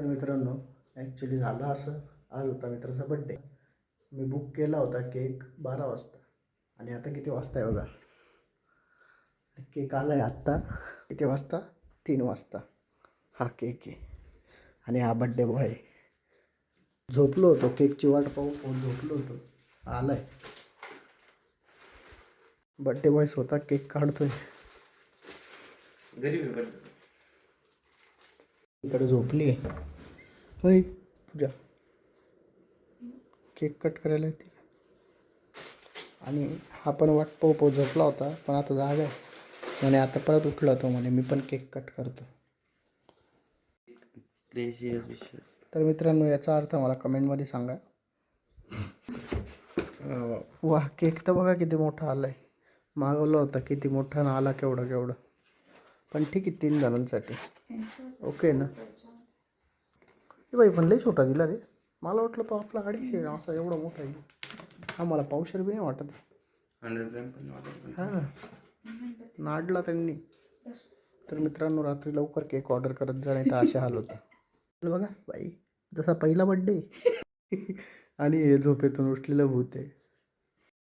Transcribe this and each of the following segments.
तर मित्रांनो ॲक्च्युली झालं असं, आज होता मित्राचा बड्डे. मी बुक केला होता केक 12 वाजता आणि आता किती वाजता आहे बघा. केक आला आहे आत्ता किती वाजता, 3 वाजता. हा केक आहे आणि हा बड्डे बॉय आहे. झोपलो होतो, केकची वाट पाहून झोपलो होतो. आला आहे बड्डे बॉय, स्वतः केक काढतोय. इकडे झोपली आहे. होय पूजा, केक कट करायला येते. आणि हा पण वाट पाहू झोपला होता, पण आता जागा आहे म्हणे. आता परत उठला होतो म्हणे मी पण केक कट करतो. तर मित्रांनो याचा अर्थ मला कमेंटमध्ये सांगा. वा, केक तर बघा किती मोठा आला आहे. मागवला होता किती मोठा ना, आला केवढा केवढा. पण ठीक आहे, 3 जणांसाठी ओके ना. बाई पण लई छोटा दिला रे. मला वाटलं तो आपला 250 असा एवढा मोठा आहे. हा मला पावशेर बी नाही वाटत. 100 ग्रॅम पण वाटत. हां, नाडला त्यांनी. तर मित्रांनो रात्री लवकर केक ऑर्डर करत जा, नाही तर असे हाल होतं. बघा बाई, जसा पहिला बड्डे आणि हे झोपेतून उठलेलं भूत आहे.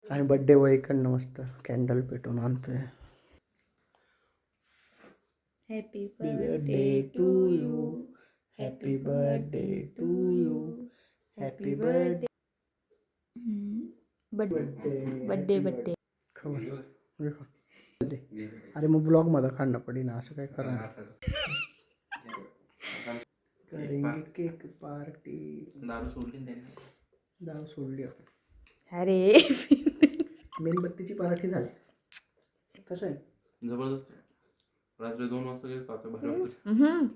आणि बड्डे बॉय इकडनं मस्त कॅन्डल पेटवून आणतोय. Happy birthday to you, happy birthday to you, happy birthday birthday birthday. अरे मग ब्लॉग मध्ये काढणं पडेल ना, असं काय करा. करेंगे केक पार्टी. दारू सोडली त्यांनी. दारू सोडली आपण. अरे मेणबत्तीची पार्टी झाली. कसं आहे, जबरदस्त. रात्री 2 वाजता गेलो आता, भारी वाटतं.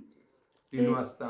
3 वाजता